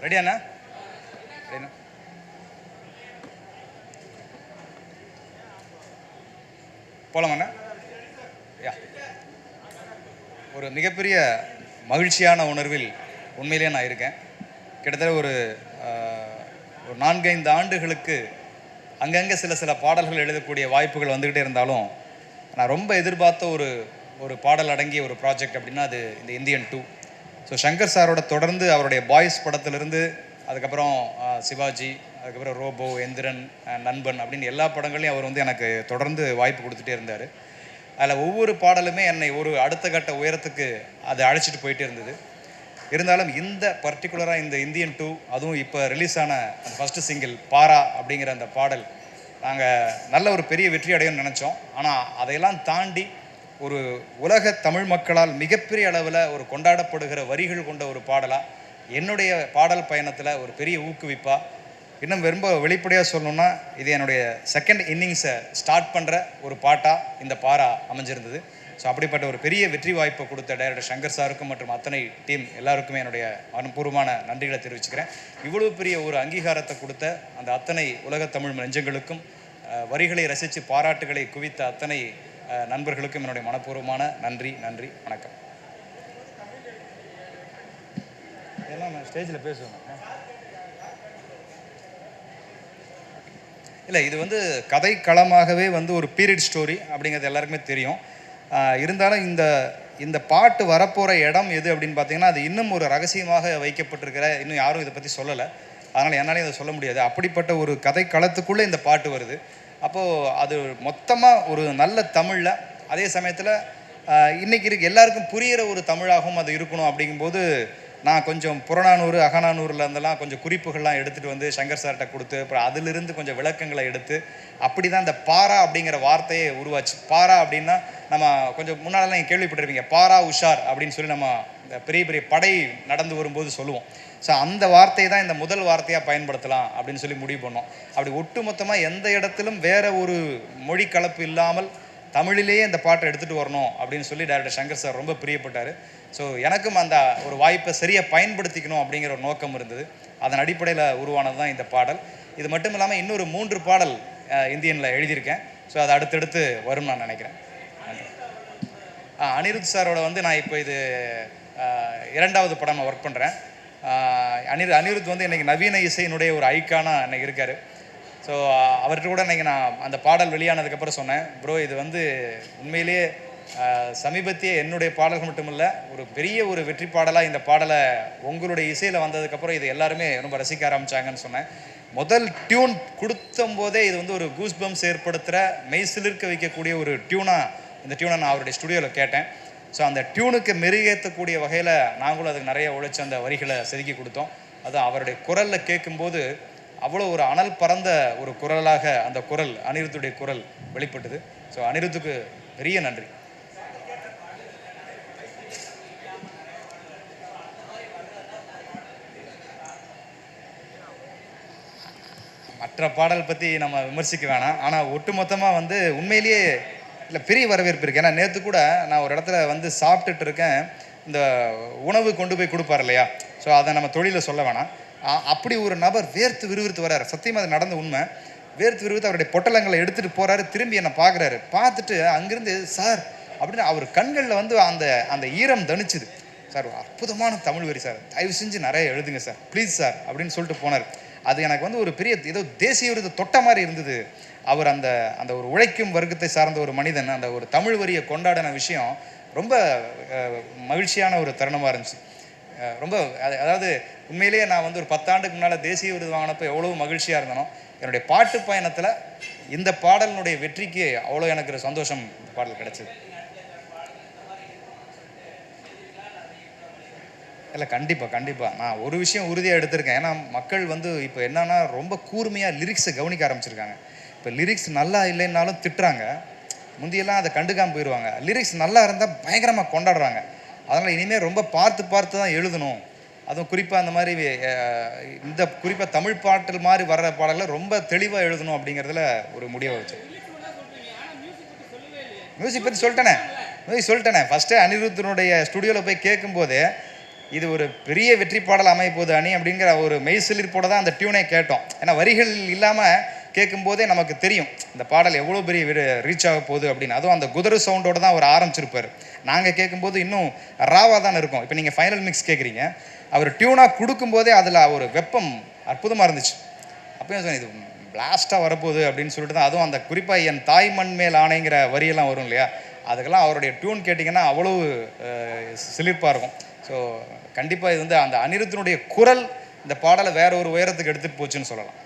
ரெடியாண்ணா? ரெடிண்ணா? போலாமாண்ணா? யா, ஒரு மிகப்பெரிய மகிழ்ச்சியான உணர்வில் உண்மையிலே நான் இருக்கேன். கிட்டத்தட்ட ஒரு 4-5 ஆண்டுகளுக்கு அங்கங்கே சில பாடல்கள் எழுதக்கூடிய வாய்ப்புகள் வந்துக்கிட்டே இருந்தாலும், நான் ரொம்ப எதிர்பார்த்த ஒரு பாடல் அடங்கிய ஒரு ப்ராஜெக்ட் அப்படின்னா அது இந்த இந்தியன் 2. ஸோ சங்கர் சாரோட தொடர்ந்து அவருடைய பாய்ஸ் படத்திலிருந்து அதுக்கப்புறம் சிவாஜி, அதுக்கப்புறம் ரோபோ, எந்திரன், நண்பன் அப்படின்னு எல்லா படங்களையும் அவர் வந்து எனக்கு தொடர்ந்து வாய்ப்பு கொடுத்துட்டே இருந்தார். அதில் ஒவ்வொரு பாடலுமே என்னை ஒரு அடுத்த கட்ட உயரத்துக்கு அதை அழைச்சிட்டு போயிட்டே இருந்தது. இருந்தாலும் இந்த பர்டிகுலராக இந்த இந்தியன் 2, அதுவும் இப்போ ரிலீஸ் ஆன அந்த ஃபஸ்ட்டு சிங்கிள் பாரா அப்படிங்கிற அந்த பாடல் நாங்கள் நல்ல ஒரு பெரிய வெற்றி அடையும்னு நினச்சோம். ஆனால் அதையெல்லாம் தாண்டி ஒரு உலக தமிழ் மக்களால் மிகப்பெரிய அளவில் ஒரு கொண்டாடப்படுகிற வரிகள் கொண்ட ஒரு பாடலாக என்னுடைய பாடல் பயணத்தில் ஒரு பெரிய ஊக்குவிப்பாக, இன்னும் ரொம்ப வெளிப்படையாக சொல்லணுன்னா இது என்னுடைய செகண்ட் இன்னிங்ஸை ஸ்டார்ட் பண்ணுற ஒரு பாட்டாக இந்த பாரா அமைஞ்சிருந்தது. ஸோ அப்படிப்பட்ட ஒரு பெரிய வெற்றி வாய்ப்பை கொடுத்த டைரக்டர் சங்கர் சாருக்கும் மற்றும் அத்தனை டீம் எல்லாருக்குமே என்னுடைய மனப்பூர்வமான நன்றிகளை தெரிவிச்சுக்கிறேன். இவ்வளவு பெரிய ஒரு அங்கீகாரத்தை கொடுத்த அந்த அத்தனை உலக தமிழ் நெஞ்சங்களுக்கும், வரிகளை ரசித்து பாராட்டுகளை குவித்த அத்தனை நண்பர்களுக்கும் என்னுடைய மனப்பூர்வமான நன்றி. வணக்கம். எல்லாம் நான் ஸ்டேஜில் பேசுவேன். இல்லை, இது வந்து கதை களமாகவே வந்து ஒரு பீரியட் ஸ்டோரி அப்படிங்கிறது எல்லாருக்குமே தெரியும். இருந்தாலும் இந்த பாட்டு வரப்போகிற இடம் எது அப்படின்னு பார்த்தீங்கன்னா, அது இன்னும் ஒரு ரகசியமாக வைக்கப்பட்டிருக்கிற, இன்னும் யாரும் இதை பற்றி சொல்லலை. அதனால் என்னாலையும் அதை சொல்ல முடியாது. அப்படிப்பட்ட ஒரு கதை களத்துக்குள்ளே இந்த பாட்டு வருது. அப்போது அது மொத்தமாக ஒரு நல்ல தமிழில், அதே சமயத்தில் இன்றைக்கி எல்லாருக்கும் புரிகிற ஒரு தமிழாகவும் அது இருக்கணும். அப்படிங்கும்போது நான் கொஞ்சம் புறநானூறு அகநானூரில் இருந்தெல்லாம் கொஞ்சம் குறிப்புகள்லாம் எடுத்துகிட்டு வந்து சங்கர் சார்கிட்ட கொடுத்து, அப்புறம் அதிலிருந்து கொஞ்சம் விளக்கங்களை எடுத்து, அப்படி தான் இந்த பாரா அப்படிங்கிற வார்த்தையே உருவாச்சு. பாரா அப்படின்னா நம்ம கொஞ்சம் முன்னாலெல்லாம் நீங்கள் கேள்விப்பட்டிருப்பீங்க, பாரா உஷார் அப்படின்னு சொல்லி நம்ம இந்த பெரிய படை நடந்து வரும்போது சொல்லுவோம். ஸோ அந்த வார்த்தையை தான் இந்த முதல் வார்த்தையாக பயன்படுத்தலாம் அப்படின்னு சொல்லி முடிவு பண்ணோம். அப்படி ஒட்டுமொத்தமாக எந்த இடத்திலும் வேற ஒரு மொழி கலப்பு இல்லாமல் தமிழிலேயே இந்த பாட்டை எடுத்துகிட்டு வரணும் அப்படின்னு சொல்லி டைரக்டர் சங்கர் சார் ரொம்ப பிரியப்பட்டார். ஸோ எனக்கும் அந்த ஒரு வாய்ப்பை சரியாக பயன்படுத்திக்கணும் அப்படிங்கிற ஒரு நோக்கம் இருந்தது. அதன் அடிப்படையில் உருவானது தான் இந்த பாடல். இது மட்டும் இல்லாமல் இன்னொரு 3 பாடல் இந்தியனில் எழுதியிருக்கேன். ஸோ அது அடுத்தடுத்து வரும்னு நான் நினைக்கிறேன். அனிருத் சாரோட வந்து நான் இப்போ இது 2வது படம் நான் ஒர்க் பண்ணுறேன். அனிருத் வந்து இன்றைக்கி நவீன இசையினுடைய ஒரு ஐக்கானாக இன்றைக்கி இருக்கார். ஸோ அவர்கிட்ட கூட இன்றைக்கி நான் அந்த பாடல் வெளியானதுக்கப்புறம் சொன்னேன், ப்ரோ இது வந்து உண்மையிலேயே சமீபத்திய என்னுடைய பாடல்கள் மட்டும் இல்லை, ஒரு பெரிய ஒரு வெற்றி பாடலாக இந்த பாடலை உங்களுடைய இசையில் வந்ததுக்கப்புறம் இது எல்லாருமே ரொம்ப ரசிக்க ஆரம்பித்தாங்கன்னு சொன்னேன். முதல் டியூன் கொடுத்தும் போதே இது வந்து ஒரு கூஸ் பம்ப்ஸ் ஏற்படுத்துகிற, மெய் சிலிர்க்க வைக்கக்கூடிய ஒரு டியூனாக இந்த டியூனை நான் அவருடைய ஸ்டுடியோவில் கேட்டேன். ஸோ அந்த டியூனுக்கு மெருகேற்றக்கூடிய வகையில் நாங்களும் அதுக்கு நிறைய உழைச்சி அந்த வரிகளை செதுக்கி கொடுத்தோம். அது அவருடைய குரலில் கேட்கும்போது அவ்வளோ ஒரு அனல் பறந்த ஒரு குரலாக அந்த குரல், அனிருத்துடைய குரல் வெளிப்பட்டது. ஸோ அனிருத்துக்கு பெரிய நன்றி. மற்ற பாடல் பற்றி நம்ம விமர்சிக்க வேணாம். ஆனால் ஒட்டுமொத்தமாக வந்து உண்மையிலேயே இல்லை பெரிய வரவேற்பு இருக்குது. ஏன்னா நேற்று கூட நான் ஒரு இடத்துல வந்து சாப்பிட்டுட்டு இருக்கேன், இந்த உணவு கொண்டு போய் கொடுப்பார் இல்லையா, ஸோ அதை நம்ம தொழிலில் சொல்ல வேணாம். அப்படி ஒரு நபர் வேர்த்து விறுவிறுத்து வர்றாரு. சத்தியமாக அது நடந்த உண்மை. வேர்த்து விறுவிறுத்து அவருடைய பொட்டலங்களை எடுத்துகிட்டு போகிறாரு. திரும்பி என்னை பார்க்குறாரு. பார்த்துட்டு அங்கேருந்து சார் அப்படின்னு அவர் கண்களில் வந்து அந்த ஈரம் தணிச்சுது. சார் அற்புதமான தமிழ் வரி சார், தயவு செஞ்சு நிறைய எழுதுங்க சார், ப்ளீஸ் சார் அப்படின்னு சொல்லிட்டு போனார். அது எனக்கு வந்து ஒரு பெரிய ஏதோ தேசிய விருது தொட்ட மாதிரி இருந்தது. அவர் அந்த ஒரு உழைக்கும் வர்க்கத்தை சார்ந்த ஒரு மனிதன் அந்த ஒரு தமிழ் வரியை கொண்டாடின விஷயம் ரொம்ப மகிழ்ச்சியான ஒரு தருணமாக இருந்துச்சு. ரொம்ப அதாவது உண்மையிலேயே நான் வந்து ஒரு 10 ஆண்டுக்கு முன்னால் தேசிய விருது வாங்கினப்போ எவ்வளோ மகிழ்ச்சியாக இருந்தனோ, என்னுடைய பாட்டு பயணத்தில் இந்த பாடலினுடைய வெற்றிக்கு அவ்வளோ எனக்கு ஒரு சந்தோஷம் பாடல் கிடைச்சிது. இல்லை கண்டிப்பாக நான் ஒரு விஷயம் உறுதியாக எடுத்திருக்கேன். ஏன்னா மக்கள் வந்து இப்போ என்னன்னா ரொம்ப கூர்மையாக லிரிக்ஸை கவனிக்க ஆரம்பிச்சிருக்காங்க. இப்போ லிரிக்ஸ் நல்லா இல்லைன்னாலும் திட்டுறாங்க. முந்தியெல்லாம் அதை கண்டுக்காமல் போயிடுவாங்க. லிரிக்ஸ் நல்லா இருந்தால் பயங்கரமாக கொண்டாடுறாங்க. அதனால் இனிமேல் ரொம்ப பார்த்து தான் எழுதணும். அதுவும் குறிப்பாக அந்த மாதிரி இந்த குறிப்பாக தமிழ் பாட்டில் மாதிரி வர்ற பாடல்களை ரொம்ப தெளிவாக எழுதணும் அப்படிங்கிறதுல ஒரு முடிவை வச்சு. மியூசிக் பற்றி சொல்லிட்டேனே ஃபஸ்ட்டு அனிருத்தினுடைய ஸ்டுடியோவில் போய் கேட்கும்போது இது ஒரு பெரிய வெற்றி பாடல் அமைய போகுது அணி அப்படிங்கிற ஒரு மெய்சிலிர்ப்போட தான் அந்த டியூனை கேட்டோம். ஏன்னா வரிகள் இல்லாமல் கேட்கும்போதே நமக்கு தெரியும் இந்த பாடல் எவ்வளோ பெரிய ரீச் ஆக போகுது அப்படின்னு. அதுவும் அந்த குதிரை சவுண்டோட தான் அவர் ஆரம்பிச்சிருப்பார். நாங்கள் கேட்கும்போது இன்னும் ராவாக தான் இருக்கும். இப்போ நீங்கள் ஃபைனல் மிக்ஸ் கேட்குறீங்க, அவர் டியூனாக கொடுக்கும்போதே அதில் ஒரு வெப்பம் அற்புதமாக இருந்துச்சு. அப்பயும் சொன்னேன் இது பிளாஸ்ட்டாக வரப்போகுது அப்படின்னு சொல்லிட்டு தான். அதுவும் அந்த குறிப்பாக என் தாய் மண் மேல் ஆணைங்கிற வரியெல்லாம் வரும் இல்லையா, அதுக்கெல்லாம் அவருடைய டியூன் கேட்டிங்கன்னா அவ்வளோ சிலிர்ப்பாக இருக்கும். ஸோ கண்டிப்பாக இது வந்து அந்த அனிருத்தினுடைய குரல் இந்த பாடலை வேற ஒரு உயரத்துக்கு எடுத்துகிட்டு போச்சுன்னு சொல்லலாம்.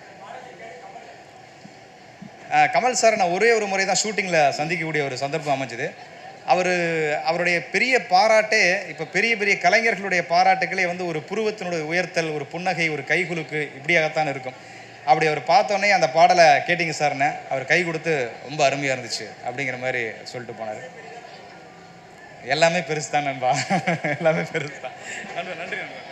கமல் சார் நான் ஒரே ஒரு முறை தான் ஷூட்டிங்கில் சந்திக்கக்கூடிய ஒரு சந்தர்ப்பம் அமைஞ்சுது. அவருடைய பெரிய பாராட்டே இப்போ பெரிய பெரிய கலைஞர்களுடைய பாராட்டுகளே வந்து ஒரு புருவத்தினுடைய உயர்த்தல், ஒரு புன்னகை, ஒரு கைகுலுக்கு இப்படியாகத்தான் இருக்கும். அப்படி அவர் பார்த்தோன்னே அந்த பாடலை கேட்டிங்க சார்னு அவர் கை கொடுத்து ரொம்ப அருமையாக இருந்துச்சு அப்படிங்கிற மாதிரி சொல்லிட்டு போனார். எல்லாமே பெருசு தான் நண்பா, எல்லாமே பெருசு தான். நன்றி நன்றி நண்பா.